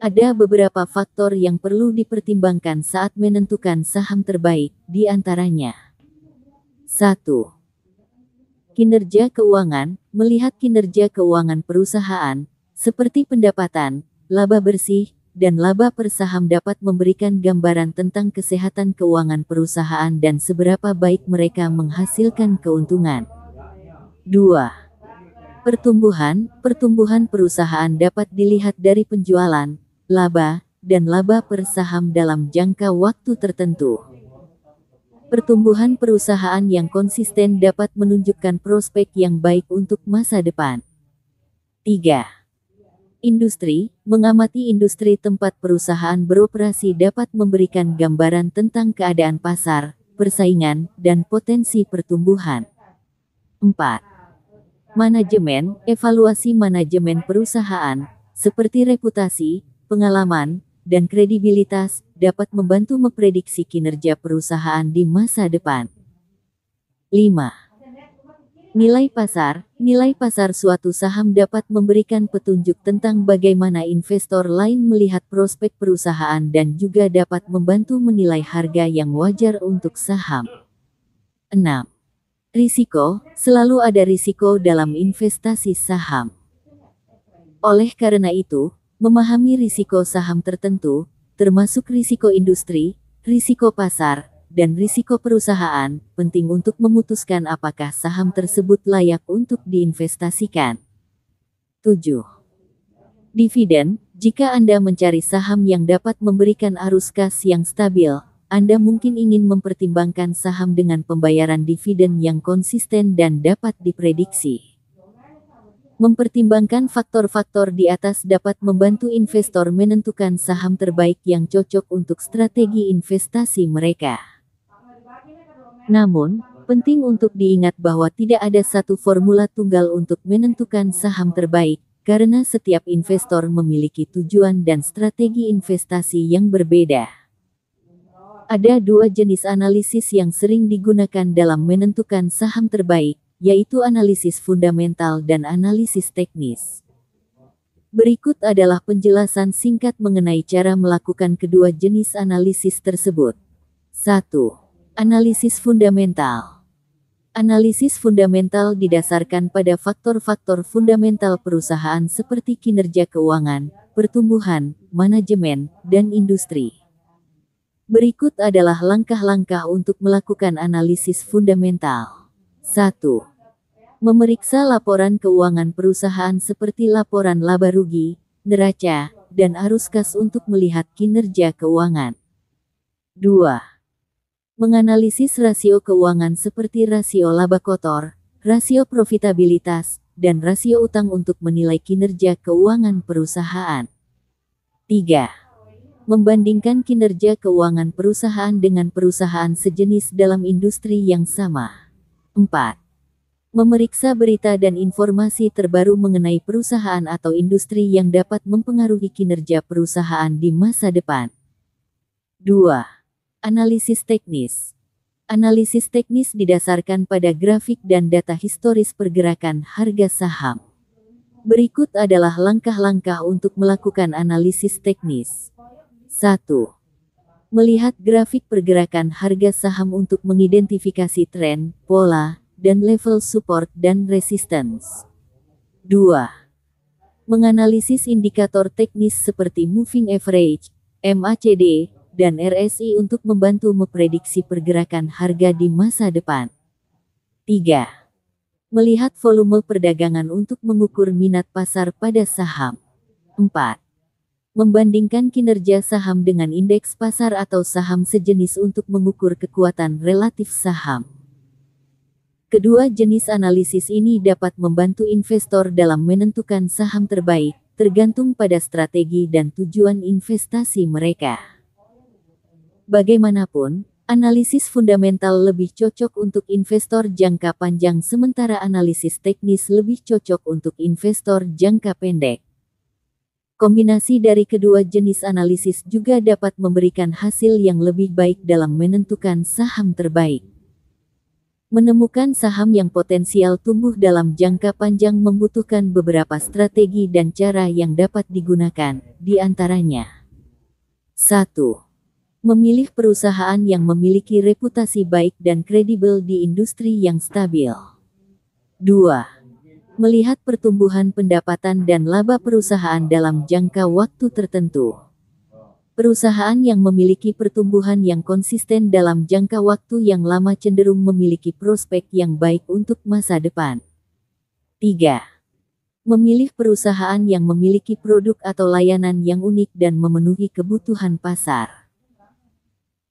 Ada beberapa faktor yang perlu dipertimbangkan saat menentukan saham terbaik, di antaranya. 1. Kinerja keuangan. Melihat kinerja keuangan perusahaan, seperti pendapatan, laba bersih, dan laba per saham dapat memberikan gambaran tentang kesehatan keuangan perusahaan dan seberapa baik mereka menghasilkan keuntungan. 2. Pertumbuhan. Pertumbuhan perusahaan dapat dilihat dari penjualan, laba, dan laba per saham dalam jangka waktu tertentu. Pertumbuhan perusahaan yang konsisten dapat menunjukkan prospek yang baik untuk masa depan. 3. Industri. Mengamati industri tempat perusahaan beroperasi dapat memberikan gambaran tentang keadaan pasar, persaingan, dan potensi pertumbuhan. 4. Manajemen. Evaluasi manajemen perusahaan, seperti reputasi, pengalaman, dan kredibilitas, dapat membantu memprediksi kinerja perusahaan di masa depan. 5. Nilai pasar. Nilai pasar suatu saham dapat memberikan petunjuk tentang bagaimana investor lain melihat prospek perusahaan dan juga dapat membantu menilai harga yang wajar untuk saham. 6. Risiko. Selalu ada risiko dalam investasi saham. Oleh karena itu, memahami risiko saham tertentu, termasuk risiko industri, risiko pasar, dan risiko perusahaan, penting untuk memutuskan apakah saham tersebut layak untuk diinvestasikan. 7. Dividen. Jika Anda mencari saham yang dapat memberikan arus kas yang stabil, Anda mungkin ingin mempertimbangkan saham dengan pembayaran dividen yang konsisten dan dapat diprediksi. Mempertimbangkan faktor-faktor di atas dapat membantu investor menentukan saham terbaik yang cocok untuk strategi investasi mereka. Namun, penting untuk diingat bahwa tidak ada satu formula tunggal untuk menentukan saham terbaik, karena setiap investor memiliki tujuan dan strategi investasi yang berbeda. Ada dua jenis analisis yang sering digunakan dalam menentukan saham terbaik, yaitu analisis fundamental dan analisis teknis. Berikut adalah penjelasan singkat mengenai cara melakukan kedua jenis analisis tersebut. 1. Analisis fundamental. Analisis fundamental didasarkan pada faktor-faktor fundamental perusahaan seperti kinerja keuangan, pertumbuhan, manajemen, dan industri. Berikut adalah langkah-langkah untuk melakukan analisis fundamental. 1. Memeriksa laporan keuangan perusahaan seperti laporan laba rugi, neraca, dan arus kas untuk melihat kinerja keuangan. 2. Menganalisis rasio keuangan seperti rasio laba kotor, rasio profitabilitas, dan rasio utang untuk menilai kinerja keuangan perusahaan. 3. Membandingkan kinerja keuangan perusahaan dengan perusahaan sejenis dalam industri yang sama. 4. Memeriksa berita dan informasi terbaru mengenai perusahaan atau industri yang dapat mempengaruhi kinerja perusahaan di masa depan. 2. Analisis teknis. Analisis teknis didasarkan pada grafik dan data historis pergerakan harga saham. Berikut adalah langkah-langkah untuk melakukan analisis teknis. 1. Melihat grafik pergerakan harga saham untuk mengidentifikasi tren, pola, dan level support dan resistance. 2. Menganalisis indikator teknis seperti moving average, MACD, dan RSI untuk membantu memprediksi pergerakan harga di masa depan. 3. Melihat volume perdagangan untuk mengukur minat pasar pada saham. 4. Membandingkan kinerja saham dengan indeks pasar atau saham sejenis untuk mengukur kekuatan relatif saham. Kedua jenis analisis ini dapat membantu investor dalam menentukan saham terbaik, tergantung pada strategi dan tujuan investasi mereka. Bagaimanapun, analisis fundamental lebih cocok untuk investor jangka panjang sementara analisis teknis lebih cocok untuk investor jangka pendek. Kombinasi dari kedua jenis analisis juga dapat memberikan hasil yang lebih baik dalam menentukan saham terbaik. Menemukan saham yang potensial tumbuh dalam jangka panjang membutuhkan beberapa strategi dan cara yang dapat digunakan, di antaranya. 1. Memilih perusahaan yang memiliki reputasi baik dan kredibel di industri yang stabil. 2. Melihat pertumbuhan pendapatan dan laba perusahaan dalam jangka waktu tertentu. Perusahaan yang memiliki pertumbuhan yang konsisten dalam jangka waktu yang lama cenderung memiliki prospek yang baik untuk masa depan. 3. Memilih perusahaan yang memiliki produk atau layanan yang unik dan memenuhi kebutuhan pasar.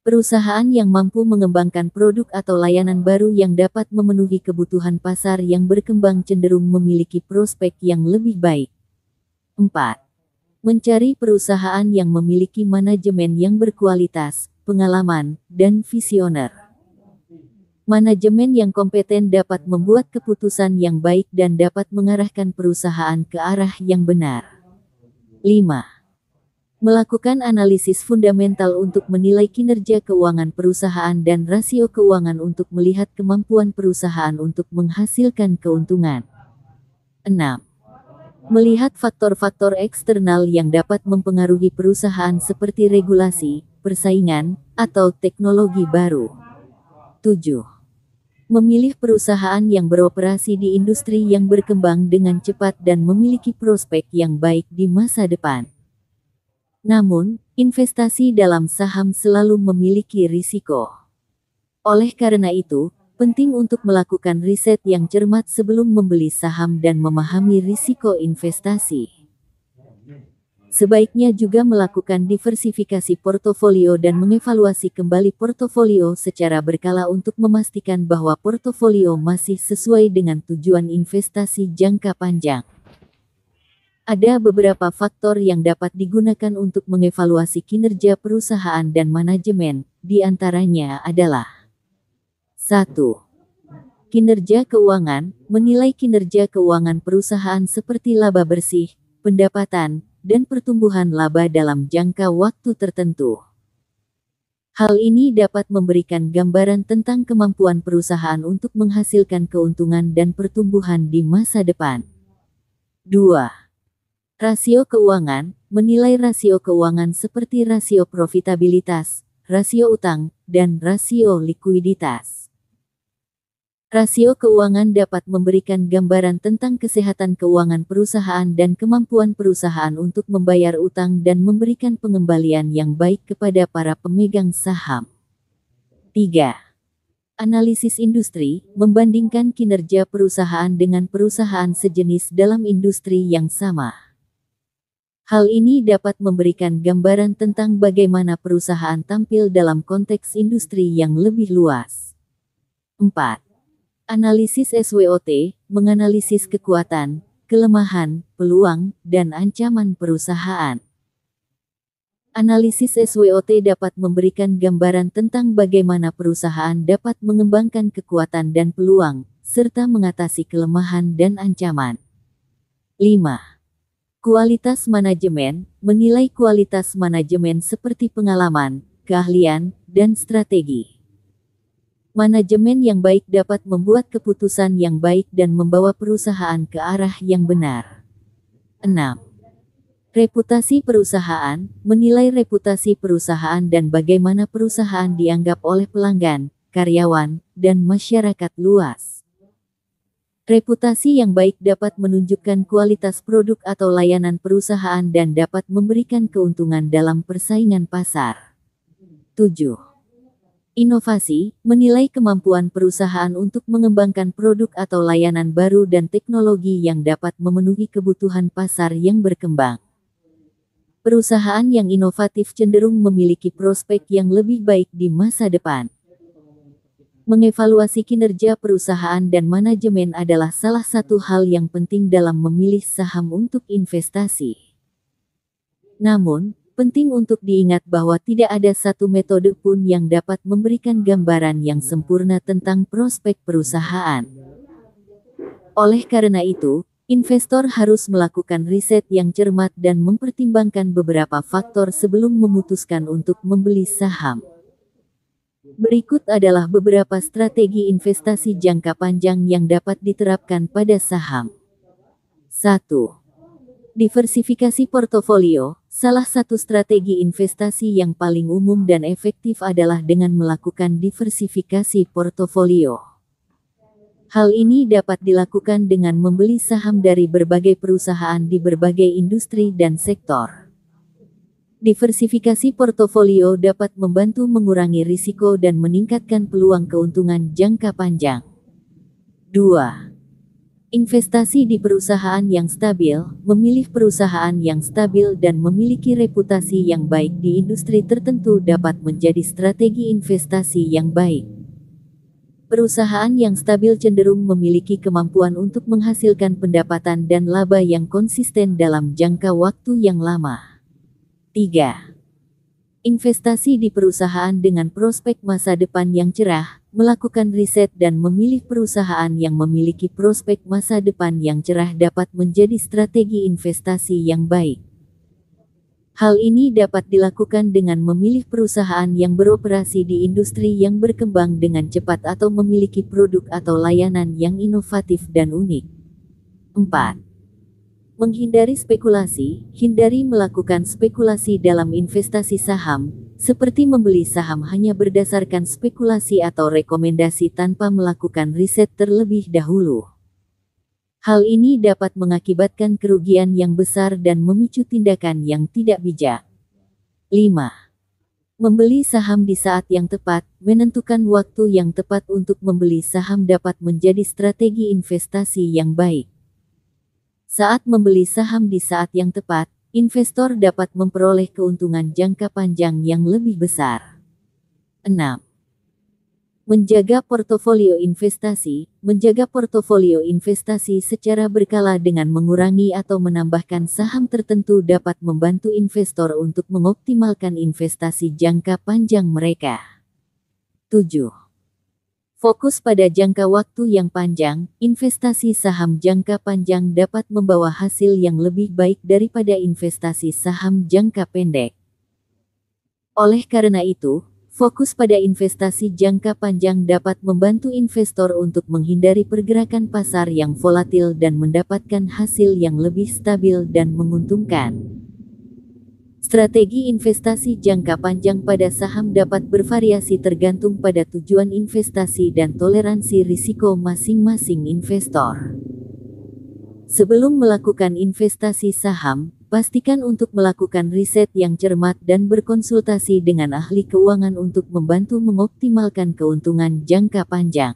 Perusahaan yang mampu mengembangkan produk atau layanan baru yang dapat memenuhi kebutuhan pasar yang berkembang cenderung memiliki prospek yang lebih baik. 4. Mencari perusahaan yang memiliki manajemen yang berkualitas, pengalaman, dan visioner. Manajemen yang kompeten dapat membuat keputusan yang baik dan dapat mengarahkan perusahaan ke arah yang benar. 5. Melakukan analisis fundamental untuk menilai kinerja keuangan perusahaan dan rasio keuangan untuk melihat kemampuan perusahaan untuk menghasilkan keuntungan. 6. Melihat faktor-faktor eksternal yang dapat mempengaruhi perusahaan seperti regulasi, persaingan, atau teknologi baru. 7. Memilih perusahaan yang beroperasi di industri yang berkembang dengan cepat dan memiliki prospek yang baik di masa depan. Namun, investasi dalam saham selalu memiliki risiko. Oleh karena itu, penting untuk melakukan riset yang cermat sebelum membeli saham dan memahami risiko investasi. Sebaiknya juga melakukan diversifikasi portofolio dan mengevaluasi kembali portofolio secara berkala untuk memastikan bahwa portofolio masih sesuai dengan tujuan investasi jangka panjang. Ada beberapa faktor yang dapat digunakan untuk mengevaluasi kinerja perusahaan dan manajemen, di antaranya adalah 1. Kinerja keuangan, menilai kinerja keuangan perusahaan seperti laba bersih, pendapatan, dan pertumbuhan laba dalam jangka waktu tertentu. Hal ini dapat memberikan gambaran tentang kemampuan perusahaan untuk menghasilkan keuntungan dan pertumbuhan di masa depan. 2. Rasio keuangan, menilai rasio keuangan seperti rasio profitabilitas, rasio utang, dan rasio likuiditas. Rasio keuangan dapat memberikan gambaran tentang kesehatan keuangan perusahaan dan kemampuan perusahaan untuk membayar utang dan memberikan pengembalian yang baik kepada para pemegang saham. 3. Analisis industri, membandingkan kinerja perusahaan dengan perusahaan sejenis dalam industri yang sama. Hal ini dapat memberikan gambaran tentang bagaimana perusahaan tampil dalam konteks industri yang lebih luas. 4. Analisis SWOT, menganalisis kekuatan, kelemahan, peluang, dan ancaman perusahaan. Analisis SWOT dapat memberikan gambaran tentang bagaimana perusahaan dapat mengembangkan kekuatan dan peluang, serta mengatasi kelemahan dan ancaman. 5. Kualitas manajemen, menilai kualitas manajemen seperti pengalaman, keahlian, dan strategi. Manajemen yang baik dapat membuat keputusan yang baik dan membawa perusahaan ke arah yang benar. 6. Reputasi perusahaan, menilai reputasi perusahaan dan bagaimana perusahaan dianggap oleh pelanggan, karyawan, dan masyarakat luas. Reputasi yang baik dapat menunjukkan kualitas produk atau layanan perusahaan dan dapat memberikan keuntungan dalam persaingan pasar. 7. Inovasi, menilai kemampuan perusahaan untuk mengembangkan produk atau layanan baru dan teknologi yang dapat memenuhi kebutuhan pasar yang berkembang. Perusahaan yang inovatif cenderung memiliki prospek yang lebih baik di masa depan. Mengevaluasi kinerja perusahaan dan manajemen adalah salah satu hal yang penting dalam memilih saham untuk investasi. Namun, penting untuk diingat bahwa tidak ada satu metode pun yang dapat memberikan gambaran yang sempurna tentang prospek perusahaan. Oleh karena itu, investor harus melakukan riset yang cermat dan mempertimbangkan beberapa faktor sebelum memutuskan untuk membeli saham. Berikut adalah beberapa strategi investasi jangka panjang yang dapat diterapkan pada saham. 1. Diversifikasi portofolio. Salah satu strategi investasi yang paling umum dan efektif adalah dengan melakukan diversifikasi portofolio. Hal ini dapat dilakukan dengan membeli saham dari berbagai perusahaan di berbagai industri dan sektor. Diversifikasi portofolio dapat membantu mengurangi risiko dan meningkatkan peluang keuntungan jangka panjang. 2. Investasi di perusahaan yang stabil. Memilih perusahaan yang stabil dan memiliki reputasi yang baik di industri tertentu dapat menjadi strategi investasi yang baik. Perusahaan yang stabil cenderung memiliki kemampuan untuk menghasilkan pendapatan dan laba yang konsisten dalam jangka waktu yang lama. 3. Investasi di perusahaan dengan prospek masa depan yang cerah. Melakukan riset dan memilih perusahaan yang memiliki prospek masa depan yang cerah dapat menjadi strategi investasi yang baik. Hal ini dapat dilakukan dengan memilih perusahaan yang beroperasi di industri yang berkembang dengan cepat atau memiliki produk atau layanan yang inovatif dan unik. 4. Menghindari spekulasi. Hindari melakukan spekulasi dalam investasi saham, seperti membeli saham hanya berdasarkan spekulasi atau rekomendasi tanpa melakukan riset terlebih dahulu. Hal ini dapat mengakibatkan kerugian yang besar dan memicu tindakan yang tidak bijak. 5. Membeli saham di saat yang tepat. Menentukan waktu yang tepat untuk membeli saham dapat menjadi strategi investasi yang baik. Saat membeli saham di saat yang tepat, investor dapat memperoleh keuntungan jangka panjang yang lebih besar. 6. Menjaga portofolio investasi. Menjaga portofolio investasi secara berkala dengan mengurangi atau menambahkan saham tertentu dapat membantu investor untuk mengoptimalkan investasi jangka panjang mereka. 7. Fokus pada jangka waktu yang panjang. Investasi saham jangka panjang dapat membawa hasil yang lebih baik daripada investasi saham jangka pendek. Oleh karena itu, fokus pada investasi jangka panjang dapat membantu investor untuk menghindari pergerakan pasar yang volatil dan mendapatkan hasil yang lebih stabil dan menguntungkan. Strategi investasi jangka panjang pada saham dapat bervariasi tergantung pada tujuan investasi dan toleransi risiko masing-masing investor. Sebelum melakukan investasi saham, pastikan untuk melakukan riset yang cermat dan berkonsultasi dengan ahli keuangan untuk membantu mengoptimalkan keuntungan jangka panjang.